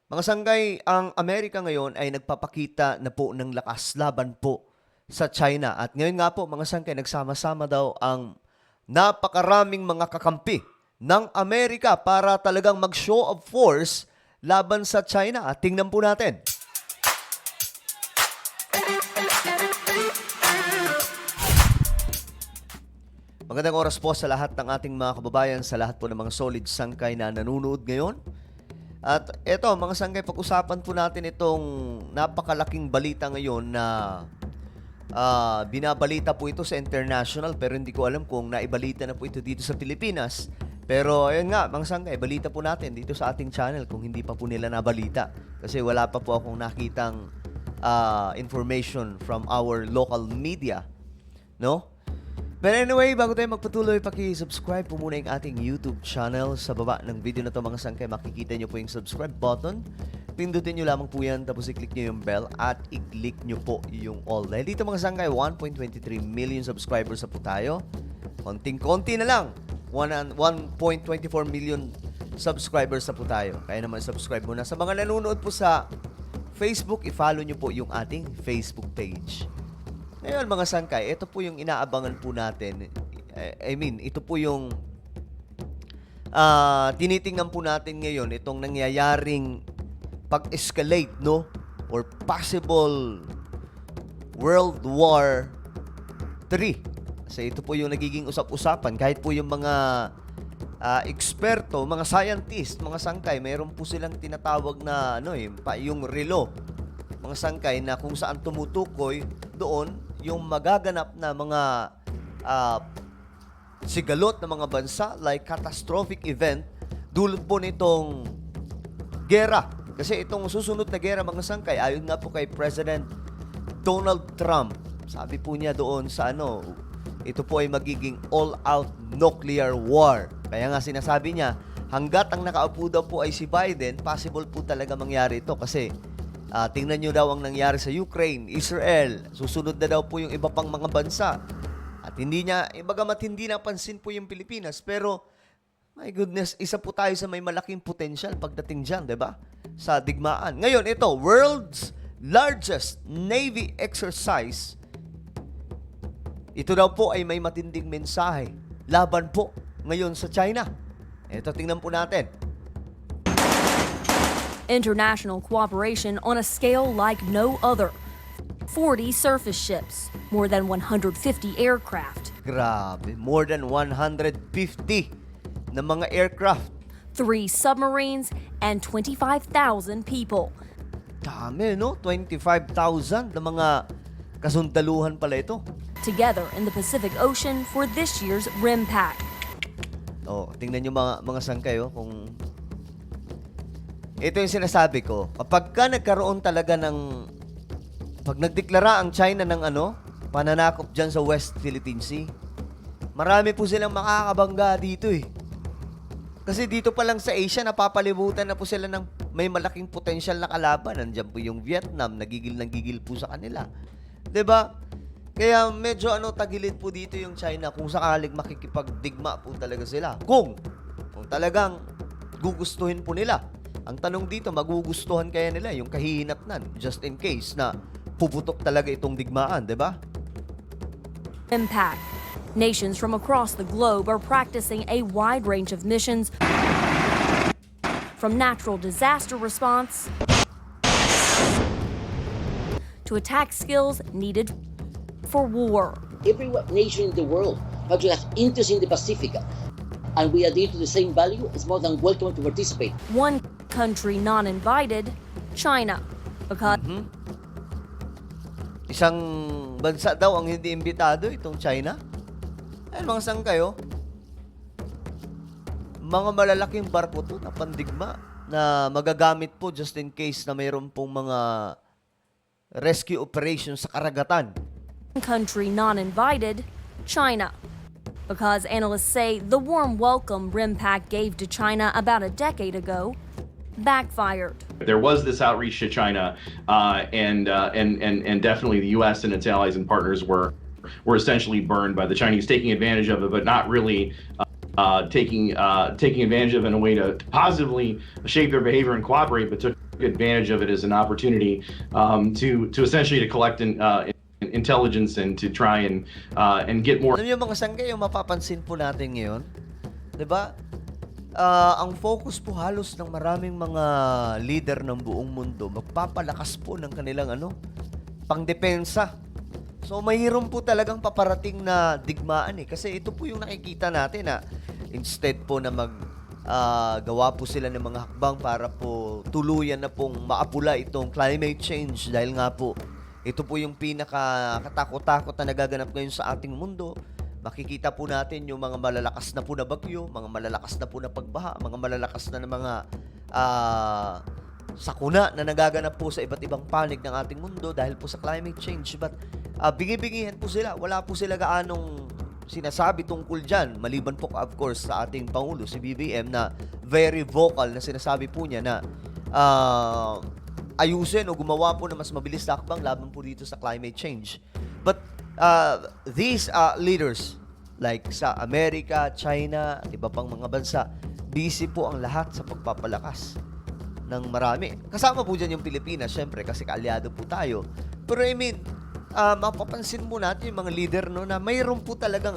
Mga sanggay, ang Amerika ngayon ay nagpapakita na po ng lakas laban po sa China. At ngayon nga po, mga sanggay, nagsama-sama daw ang napakaraming mga kakampi ng Amerika para talagang mag-show of force laban sa China. At tingnan po natin. Magandang oras po sa lahat ng ating mga kababayan, sa lahat po ng mga solid sangkay na nanonood ngayon. At eto, mga sangkay, pag-usapan po natin itong napakalaking balita ngayon na binabalita po ito sa international, pero hindi ko alam kung naibalita na po ito dito sa Pilipinas. Pero ayun nga, mga sangkay, balita po natin dito sa ating channel kung hindi pa po nila nabalita. Kasi wala pa po akong nakitang information from our local media, no? But anyway, bago tayo magpatuloy, paki-subscribe po muna yung ating YouTube channel. Sa baba ng video na to, mga sangkay, makikita nyo po yung subscribe button. Pindutin nyo lamang po yan, tapos i-click nyo yung bell at i-click nyo po yung all. Dahil dito, mga sangkay, 1.23 million subscribers na po tayo. Konting-konti na lang. 1.24 million subscribers na po tayo. Kaya naman subscribe muna. Sa mga nanonood po sa Facebook, i-follow nyo po yung ating Facebook page. Ngayon, mga sangkay, ito po yung inaabangan po natin. Ito po yung tinitingnan po natin ngayon, itong nangyayaring pag-escalate, no? Or possible World War III. Kasi ito po yung nagiging usap-usapan. Kahit po yung mga eksperto, mga scientist, mga sangkay, mayroon po silang tinatawag na yung relo. Mga sangkay na kung saan tumutukoy doon yung magaganap na mga sigalot na mga bansa like catastrophic event dulot po nitong gera. Kasi itong susunod na gera, mga sangkay, ayon nga po kay President Donald Trump, sabi po niya doon sa ito po ay magiging all-out nuclear war. Kaya nga sinasabi niya, hanggat ang nakaupo daw po ay si Biden, possible po talaga mangyari ito kasi tingnan nyo daw ang nangyari sa Ukraine, Israel. Susunod na daw po yung iba pang mga bansa. At bagamat hindi napansin po yung Pilipinas, pero, my goodness, isa po tayo sa may malaking potential pagdating dyan, diba? Sa digmaan. Ngayon, ito, world's largest Navy exercise. Ito daw po ay may matinding mensahe. Laban po ngayon sa China. Ito, tingnan po natin. International cooperation on a scale like no other. 40 surface ships, more than 150 aircraft. Grabe, more than 150 na mga aircraft. 3 submarines and 25,000 people. Dami, no? 25,000 na mga kasundaluhan pala ito. Together in the Pacific Ocean for this year's RIMPAC. Tingnan nyo mga sangkay, kung ito yung sinasabi ko. Kapag nagkaroon talaga pag nagdeklara ang China ng pananakop dyan sa West Philippine Sea, marami po silang makakabangga dito eh. Kasi dito pa lang sa Asia, napapalibutan na po sila ng may malaking potensyal na kalaban. Nandiyan po yung Vietnam, nagigil po sa kanila. 'Di ba? Kaya medyo tagilid po dito yung China kung sakaling makikipagdigma po talaga sila. Kung talagang gugustuhin po nila. Ang tanong dito, magugustuhan kaya nila yung kahihinatnan just in case na puputok talaga itong digmaan, di ba? RIMPAC. Nations from across the globe are practicing a wide range of missions from natural disaster response to attack skills needed for war. Every nation in the world actually has interest in the Pacific, and we adhere to the same value. It's more than welcome to participate. One country non-invited, China, because Isang bansa daw ang hindi imbitado, itong China. Mga sangkay, mga malalaking barko to na pandigma na magagamit po just in case na mayroon pong mga rescue operations sa karagatan. country non-invited, China. Because analysts say the warm welcome RIMPAC gave to China about a decade ago backfired. There was this outreach to China, and definitely the U.S. and its allies and partners were essentially burned by the Chinese taking advantage of it, but not really taking advantage of in a way to positively shape their behavior and cooperate, but took advantage of it as an opportunity to essentially to collect intelligence and to try and get more. Alam niyo mga sangkay, yung mapapansin po natin ngayon, 'di ba? Ang focus po halos ng maraming mga leader ng buong mundo, magpapalakas po ng kanilang pangdepensa. So mayroon po talagang paparating na digmaan kasi ito po yung nakikita natin na instead po na gawa po sila ng mga hakbang para po tuluyan na pong maapula itong climate change dahil nga po ito po yung pinaka-katakot-takot na nagaganap ngayon sa ating mundo. Makikita po natin yung mga malalakas na po na bagyo, mga malalakas na po na pagbaha, mga malalakas na mga sakuna na nagaganap po sa iba't ibang panig ng ating mundo dahil po sa climate change. But bingi-bingihan po sila. Wala po sila gaanong sinasabi tungkol dyan. Maliban po of course sa ating Pangulo, si BBM, na very vocal na sinasabi po niya na ayusin o gumawa po na mas mabilis na hakbang laban po dito sa climate change. But these leaders like sa Amerika, China, at iba pang mga bansa, busy po ang lahat sa pagpapalakas ng marami. Kasama po dyan yung Pilipinas, syempre, kasi kaalyado po tayo. Pero I mean, mapapansin mo natin yung mga leader na mayroon po talagang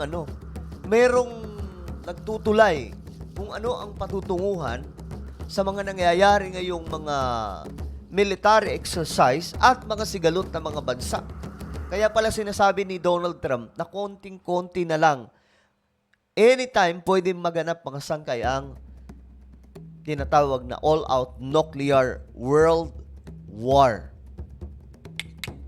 mayroong nagtutulay kung ano ang patutunguhan sa mga nangyayari ngayong mga military exercise at mga sigalot na mga bansa. Kaya pala sinasabi ni Donald Trump na konting-konti na lang, anytime pwede maganap mga sangkay ang tinatawag na all-out nuclear world war.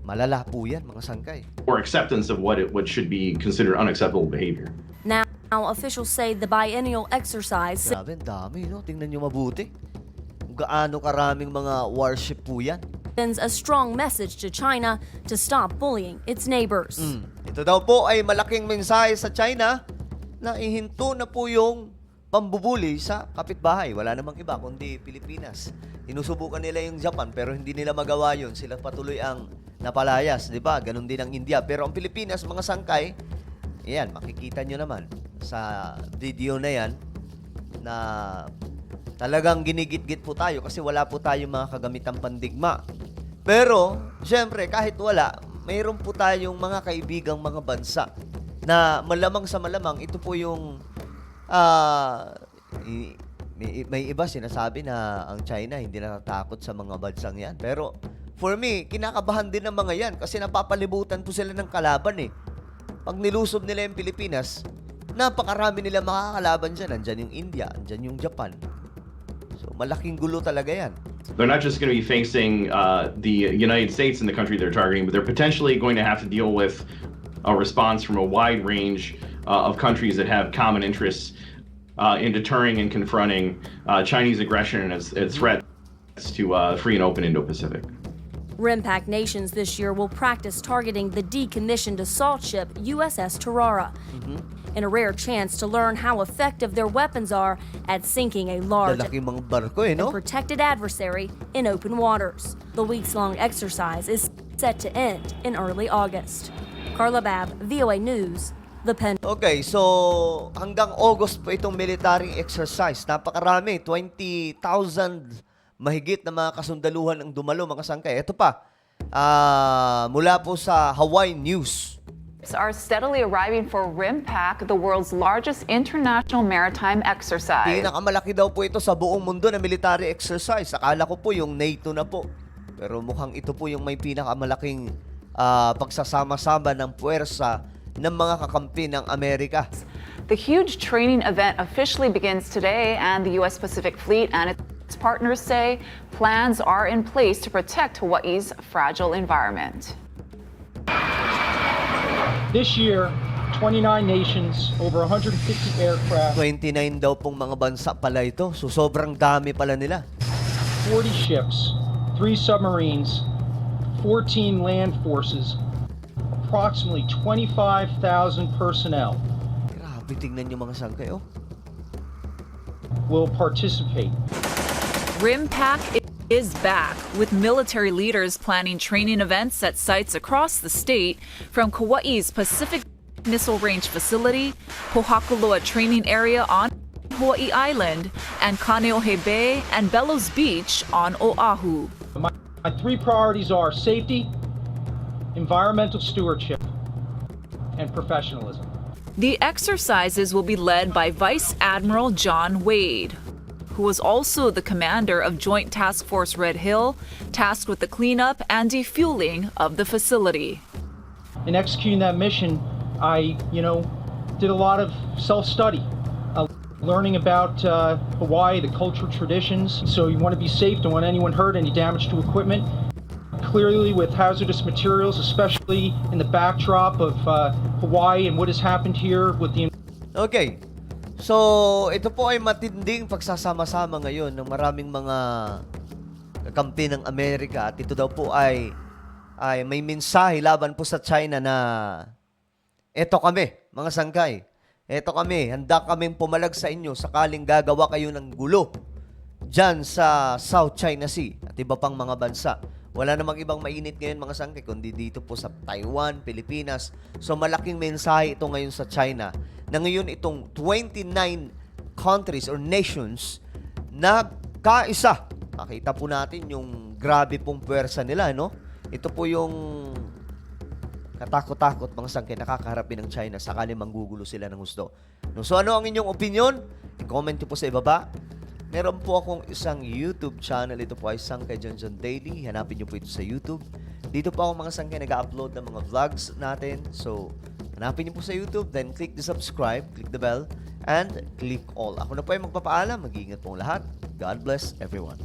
Malala po yan, mga sangkay. Or acceptance of what should be considered unacceptable behavior. Now, officials say the biennial exercise Grabe, dami, no? Tingnan nyo mabuti. Kung gaano karaming mga warship po yan. sends a strong message to China to stop bullying its neighbors. Ito daw po ay malaking mensahe sa China na ihinto na po yung pambubuli sa kapitbahay. Wala namang iba kundi Pilipinas. Inusubukan nila yung Japan pero hindi nila magawa yun. Sila patuloy ang napalayas, di ba? Ganon din ang India. Pero ang Pilipinas, mga sangkay, yan, makikita nyo naman sa video na yan na talagang ginigit-git po tayo kasi wala po tayong mga kagamitang pandigma. Pero, syempre, kahit wala, mayroon po tayong mga kaibigang mga bansa na malamang sa malamang, ito po yung may iba sinasabi na ang China hindi natatakot sa mga bansang yan. Pero, for me, kinakabahan din ng mga yan kasi napapalibutan po sila ng kalaban Pag nilusob nila yung Pilipinas, napakarami nila makakalaban dyan. Andyan yung India, andyan yung Japan. So, malaking gulo talaga yan. They're not just going to be facing the United States and the country they're targeting, but they're potentially going to have to deal with a response from a wide range of countries that have common interests in deterring and confronting Chinese aggression and its threats to free and open Indo-Pacific. RIMPAC nations this year will practice targeting the decommissioned assault ship USS Tarara in a rare chance to learn how effective their weapons are at sinking a large Lalaki mga barko and no? protected adversary in open waters. The weeks-long exercise is set to end in early August. Carla Babb, VOA News, The Pen. Okay, so hanggang August po itong military exercise. Napakarami, 20,000 mahigit na mga kasundaluhan ang dumalo, mga sangkay. Ito pa, mula po sa Hawaii News. Are steadily arriving for RIMPAC, the world's largest international maritime exercise. Pinakamalaki daw po ito sa buong mundo na military exercise. Akala ko po yung NATO na po. Pero mukhang ito po yung may pinakamalaking pagsasama-sama ng puwersa ng mga kakampi ng Amerika. The huge training event officially begins today, and the U.S. Pacific Fleet and its partners say plans are in place to protect Hawaii's fragile environment. This year, 29 nations, over 150 aircraft, 29 daw pong mga bansa pala ito. So sobrang dami pala nila. 40 ships, 3 submarines, 14 land forces, approximately 25,000 personnel Grabe, tingnan nyo mga sangkay, will participate. RIMPAC is back, with military leaders planning training events at sites across the state, from Kauai's Pacific Missile Range Facility, Pohakuloa Training Area on Hawaii Island, and Kaneohe Bay and Bellows Beach on Oahu. My three priorities are safety, environmental stewardship, and professionalism. The exercises will be led by Vice Admiral John Wade, who was also the commander of Joint Task Force Red Hill, tasked with the cleanup and defueling of the facility. In executing that mission, I, did a lot of self-study, learning about Hawaii, the culture, traditions. So you want to be safe, don't want anyone hurt, any damage to equipment. Clearly with hazardous materials, especially in the backdrop of Hawaii and what has happened here with the... Okay. So, ito po ay matinding pagsasama-sama ngayon ng maraming mga kakampi ng Amerika at ito daw po ay may mensahe laban po sa China na eto kami, mga sangkay. Eto kami, handa kaming pumalag sa inyo sakaling gagawa kayo ng gulo dyan sa South China Sea at iba pang mga bansa. Wala namang ibang mainit ngayon mga sangkay kundi dito po sa Taiwan, Pilipinas. So malaking mensahe ito ngayon sa China na ngayon itong 29 countries or nations na kaisa. Nakita po natin yung grabe pong puwersa nila, no? Ito po yung katakot-takot mga sangkay nakakaharapin ng China sakali manggugulo sila ng gusto. So ano ang inyong opinion? I-comment nyo po sa ibaba. Meron po akong isang YouTube channel. Ito po ay Sangkay John Daily. Hanapin nyo po ito sa YouTube. Dito po ako mga sangkay nag-upload ng mga vlogs natin. So, hanapin nyo po sa YouTube. Then, click the subscribe, click the bell, and click all. Ako na po ay magpapaalam. Mag-iingat pong lahat. God bless everyone.